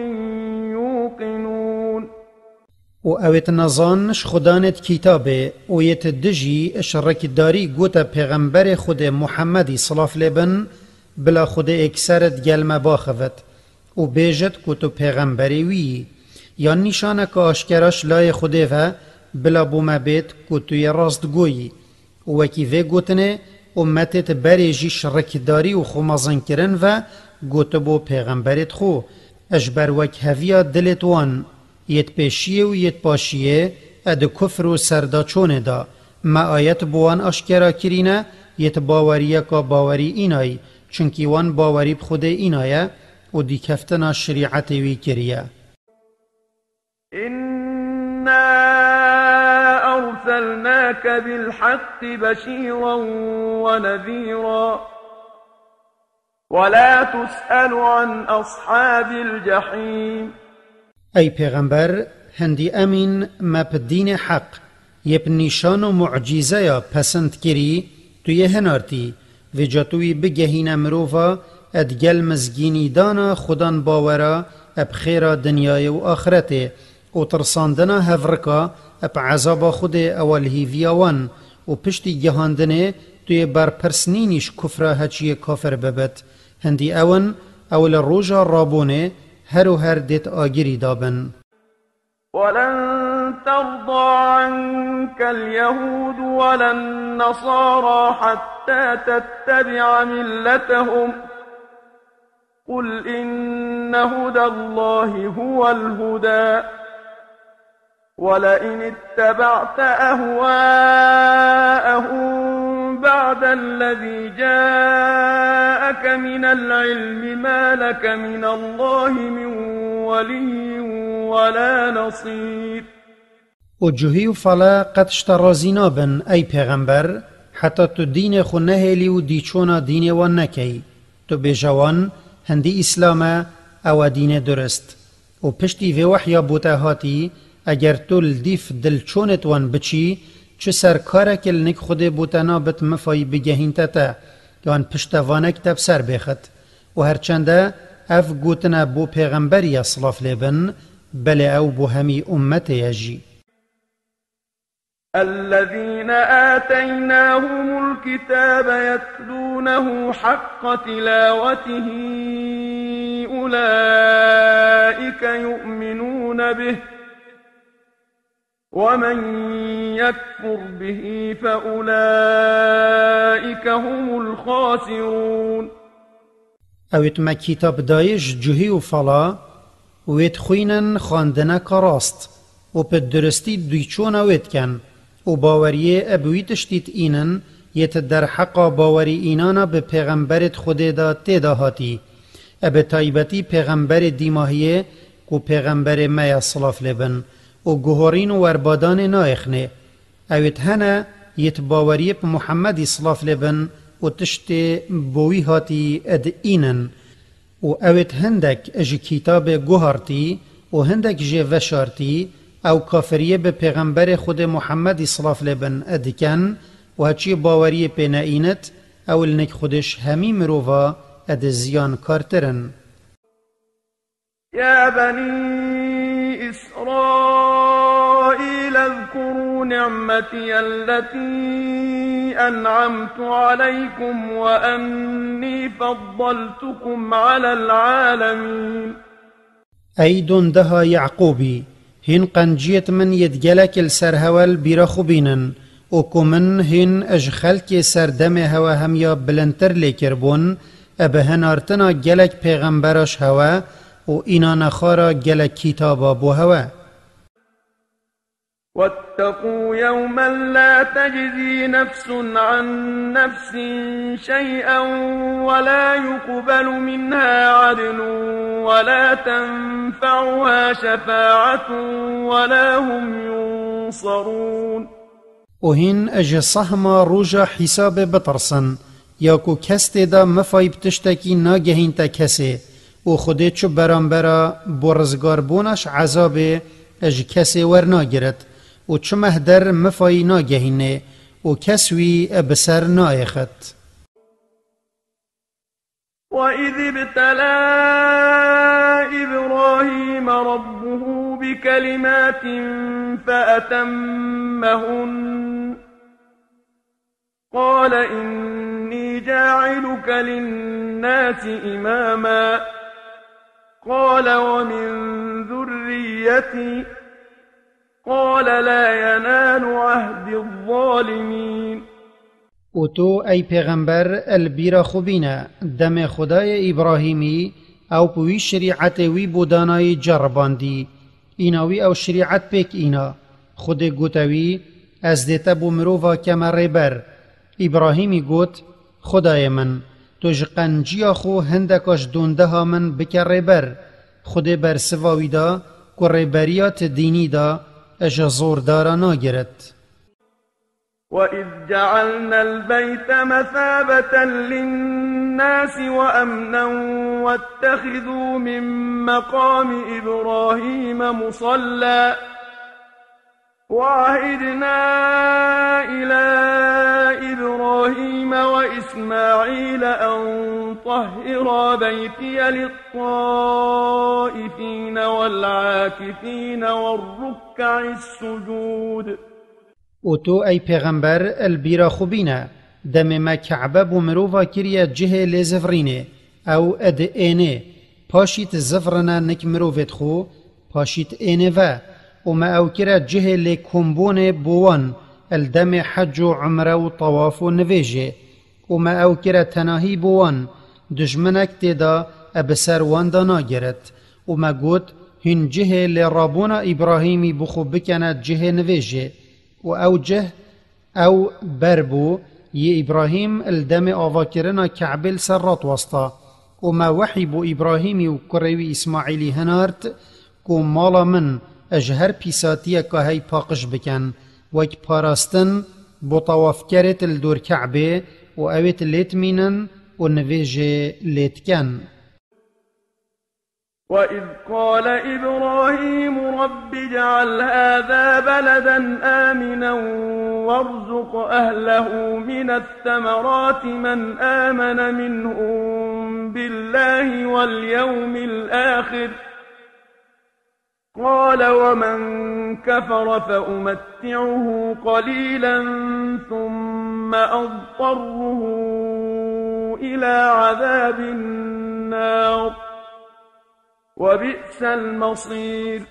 يوقنون. و اویت نزانش خدانت کتابه و یت دجی اشرک داری گوتا پیغمبر خود محمدی صلاف لبن بلا خود اکسرت گلم باخوت و بیجت گوتو پیغمبری وی یا نشانک آشکراش لای خوده و بلا بوم بیت گوتوی راست گویی و وکی وی گوتنه امتت بریجی شرک داری و خمازن کرن و گوتو بو پیغمبرت خو اجبر وک هویا دلت وان یت پیشیه و یت پاشیه اد کفر و سرداچونه دا ما آیت بوان اشکرا کرینه یت باوریه کا باوری اینای چونکی وان باوری بخود اینایه و دی کفتنا شریعت وی کریه. إنا أرسلناك بالحق بشيرا ونذيرا ولا تسأل عن أصحاب الجحيم. ای پیغمبر هندی امین ما پدین حق یپ نشان و معجزه یا پسند کری توی هنارتی و جاتوی بگهین مروفا ادگل مزگینی دانا خودان باورا اب خیرا دنیای و آخرت و ترساندنا هفرکا اب عذاب خود اول هیویاوان و پشتی گهاندنه توی برپرسنینیش کفر هچی کافر ببت هندی اون اول روژا رابونه هر و هر دیت آگیری دابن. ولن ترضى عنك اليهود ولا النصارى حتى تتبع ملتهم قل إن هدى الله هو الهدى ولئن اتبعت أهواءهم بعد الذي جاءك من العلم ما لك من الله من ولي ولا نصير. و جوهی و فلا قد اشترازینا بن ای پیغمبر حتی تو دین خو نهیلی و دیچونا دین و نکی تو بجوان هندی اسلام او دین درست و پشتی و وحیا بوتا هاتی اگر تو لدیف دلچونت وان بچی چه سرکارک النک خود بوتنا بت مفای بگهین تتا یان پشتوانک تب سر بخت و هرچنده اف گوتنا بو پیغمبری اصلاف لبن بل او بو همی امت یجی. الذين آتيناهم الكتاب يتلونه حق تلاوته أولئك يؤمنون به ومن يكفر به فأولئك هم الخاسرون. اویت ما کتاب دایش جوهی و فلا ویت خوینن خاندنه کراست و پد درستی دویچون اویت کن و باوریه ابویتشتیت اینن یت در حقا باوری اینانا به پیغمبرت خود دا تیدا هاتی اب تایبتی پیغمبر دیماهیه و پیغمبر میا صلاف لبن و گوهرین و وربادان نایخنه اویت هنه یت باوریه به محمدی صلاف لبن و تشت بوی هاتی اد اینن و اویت هندک اج کتاب گوهرتی و هندک جه وشارتی او کافریه به پیغمبر خود محمدی صلاف لبن ادکن و هچی باوریه پی نئینت او لنک خودش همی مروفا اد زیان کارترن. يا بني إسرائيل اذكروا نعمتي التي أنعمت عليكم وأني فضلتكم على العالمين. ای دونده یعقوبی هین قنجیت من یدگلک السرهوال بیرخو بینن و کومن هین اج خلک سردم هوا همیا بلندتر لیکر بون ابه هنارتنا گلک پیغمبرش هوا و اینا نخارا گلک کتابا بو هوا. واتقوا يوما لا تجزي نفس عن نفس شيئا ولا يقبل منها عدل ولا تنفعها شفاعة ولا هم ينصرون. وهين اج صهما روجا حساب بترسن یاکو کس دا مفای بتشتکی ناگهین تا کسی و خوده چو برانبرا برزگار بونش عذاب اج کسی ورنا گرد و چو مهدر مفای ناگهینه و کسوی بسر نایخت. وَإِذِ ابْتَلَى إِبْرَاهِيمَ رَبُّهُ بِكَلِمَاتٍ فَأَتَمَّهُنَّ قال إني جاعلك للناس إماما قال ومن ذريتي قال لا ينال عهد الظالمين. و تو ای پیغمبر البیرا خوبینا دم خدای ابراهیمی او پوی شریعت وی بودانای جرباندی ایناوی او شریعت پیک اینا خود گوتوی از دیتا بو مروفا کمر بر. ابراهیمی گوت خدای من تو جقنجیا خو هندکاش دونده ها من بکر بر خود بر سواوی دا که بریات دینی دا اج زوردارا ناگرد. وَإِذْ جَعَلْنَا الْبَيْتَ مَثَابَةً لِلنَّاسِ وَأَمْنًا وَاتَّخِذُوا مِن مَّقَامِ إِبْرَاهِيمَ مُصَلًّى وَعَهِدْنَا إِلَى إِبْرَاهِيمَ وَإِسْمَاعِيلَ أَن طَهِّرَا بَيْتِيَ لِلطَّائِفِينَ وَالْعَاكِفِينَ وَالرُّكَّعِ السُّجُودِ. و تو ای پیغمبر البیرا خوبینا دم ما کعبه بو مروفا کریا جه لزفرینه او اد اینه پاشیت زفرنا نک مروفت خو پاشیت اینه و ما او کرا جه لکمبون بوان الدم حج و عمره و طواف و نویجه و ما او کرا تناهی بوان دجمنک تیدا ابسر وان دا ناگرد و ما گوت هن جه لرابونا ابراهیمی بخو بکنا جه نویجه و او جه او بربو ی ابراهیم الدم آواکرنا کعبل سرات وسطا و ما وحی بو ابراهیمی و کروی اسماعیلی هنارت کو مالا من اجهر پیساتیه که هی پاقش بکن وک پاراستن بو طواف کرت الدور کعبه و اویت لیت مینن و نویج لیت کن. وَإِذْ قَالَ إِبْرَاهِيمُ رَبِّ اجْعَلْ هَذَا بَلَدًا آمِنًا وَارْزُقْ أَهْلَهُ مِنَ الثَّمَرَاتِ مَنْ آمَنَ مِنْهُم بِاللَّهِ وَالْيَوْمِ الْآخِرِ قَالَ وَمَنْ كَفَرَ فَأُمَتِّعُهُ قَلِيلًا ثُمَّ أَضْطَرُّهُ إِلَى عَذَابِ النَّارِ وبئس المصير.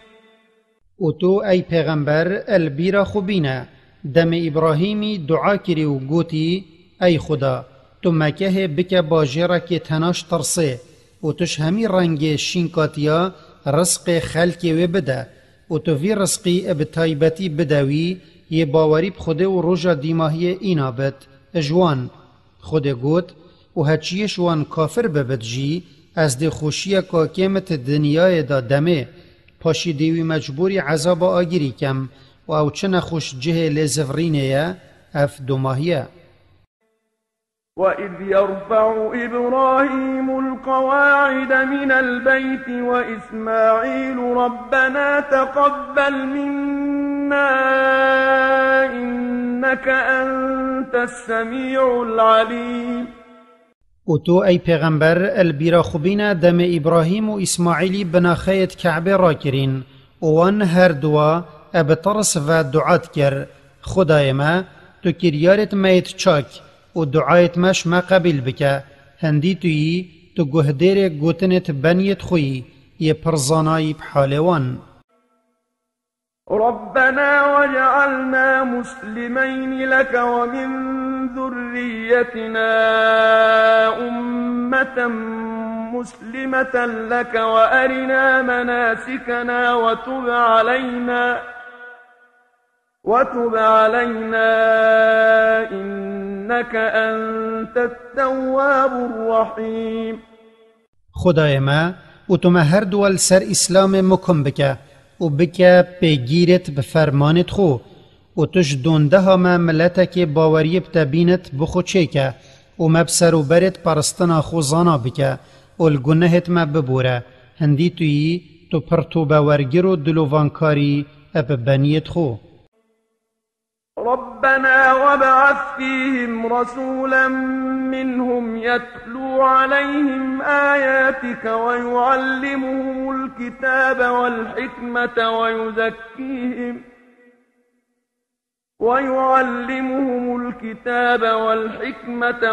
و تو ای پیغمبر البیرا خوبینا دم ابراهیمی دعا کری و گوتی ای خدا تو مکه بک باجره که تناش ترسه و توش همی رنگ شینکاتیا رزق خلکی و بده و تو وی رزقی ابتایبتی بدوی یه باوری بخوده و روژا دیماهی اینا بد اجوان خود گوت و هچیه شوان کافر ببد جی از ده خوشی کاکیمت دنیای دا دمه پاشی دیوی مجبوری عذاب آگیری کم و او چه خوش جه لزفرینه اف دوماهیه. وَإِذْ يَرْفَعُ إِبْرَاهِيمُ الْقَوَاعِدَ مِنَ الْبَيْتِ وَإِسْمَاعِيلُ رَبَّنَا تَقَبَّلْ مِنَّا إِنَّكَ أَنْتَ السَّمِيعُ الْعَلِيمُ. و تو ای پیغمبر البیرا خوبینا دم ابراهیم و اسماعیلی بناخیت کعبه را کرین وان هر دوا ابترس و دعات کر خدای ما تو کریارت میت چاک و دعایت مش ما قبل بکه هندی تویی تو گهدیر گوتنت بنیت خویی یه پرزانایی بحالوان. ربنا واجعلنا مسلمين لك ومن ذريتنا أمة مسلمة لك وأرنا مناسكنا وتب علينا إنك أنت التواب الرحيم. خدای ما و تو هر دول سر اسلام مکم بکه و بکه پیگیرت بفرمانت خو و توش دونده ها ما ملتک باوری بتبینت بخو چیکه و مبسر و برت پرستنا خو زانا بکه و الگنهت ما ببوره هندی تویی تو پرتو باورگر و دلوانکاری اب بنیت خو. ربنا وابعث فيهم رسولا منهم يتلو عليهم آياتك ويعلمهم الكتاب والحكمة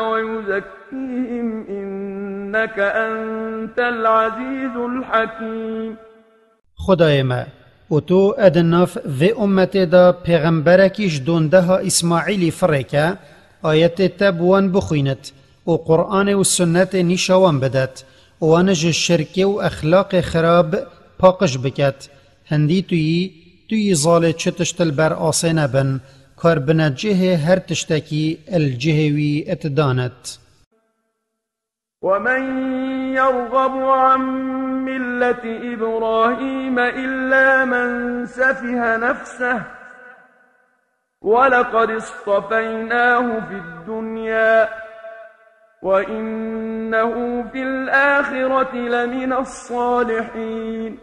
ويزكيهم إنك أنت العزيز الحكيم. خدای ما و تو ادناف و امت دا پیغمبرکیش دونده ها اسماعیلی فرکه آیت تبوان بخوینت و قرآن و سنت نیشوان بدت وانج شرک و اخلاق خراب پاقش بکت هندی توی ظال چتشتل بر آسین بن کار بنجه هر تشتکی الجهوی اتدانت. ومن يرغب عن ملة إبراهيم إلا من سفه نفسه ولقد اصطفيناه في الدنيا وإنه في الآخرة لمن الصالحين.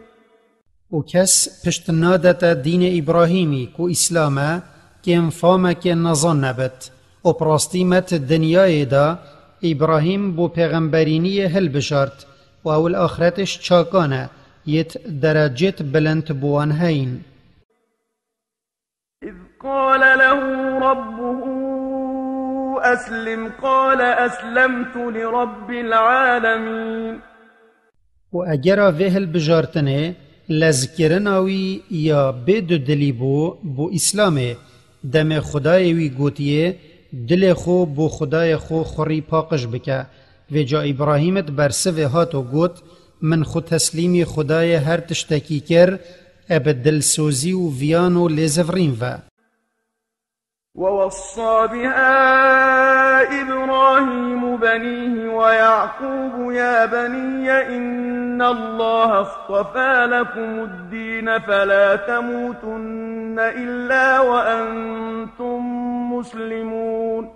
و کس پشتنادت دین ابراهیمی کو اسلامه که انفامه که نظان نبت و پراستیمت دنیای دا ابراهیم بو پیغمبرینی هل بشارت و اول آخرتش چاکانه یت درجت بلند بوان هین. اذ قال له ربه اسلم قال اسلمت لرب العالمين. و اگر وهل بجارتنه لذکرناوی یا بید دلی بو اسلامه دم خدای وی گوتیه دل خو بو خدای خو خوری پاقش بکه و جا ابراهیمت برسه هاتو گوت من خود تسلیمی خدای هر تشتکی کر اب دل سوزی و ویانو لزفرین ووصى بها إبراهيم بنيه ويعقوب يا بني إن الله اصطفى لكم الدين فلا تموتن إلا وأنتم مسلمون.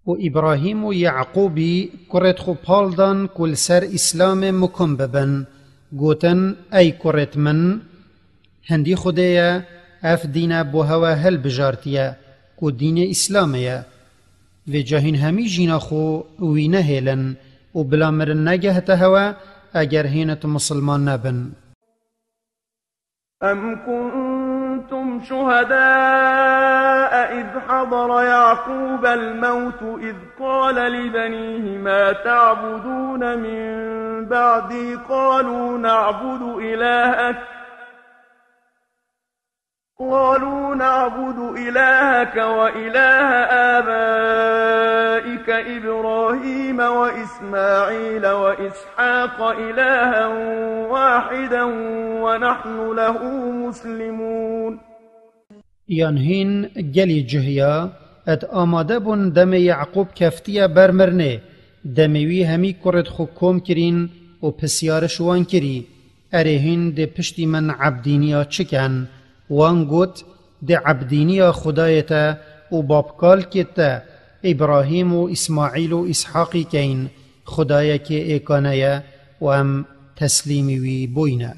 و إبراهيم و يعقوبي كرت خو پالدان كل سر إسلام مكم ببن گوتن أي كرت من هندي خدايا اف دين بو هوا هل بجارتيا کو دین اسلامه و جاهین همی جینا خو وی نهیلن و بلا مرن نگه تهوا اگر هینت مسلمان نبن. ام کنتم شهداء اذ حضر يعقوب الموت اذ قال لبنيه ما تعبدون من بعدي قالوا نعبد إلهك وإله آبائك إبراهيم وإسماعيل وإسحاق إلها واحدا ونحن له مسلمون. يانهين جلي جهيا اد آماده بون دم يعقوب كفتيا برمرنه دموي همي كرد خو كوم كرين و پسيار شوان كري ارهين ده پشتی من عبدينيا چكن وان گوت ده عبدینی خدایتا و بابکال کتا ابراهیم و اسماعیل و اسحاقی کین خدای که ایکانه و ام تسلیمی وی بوینه.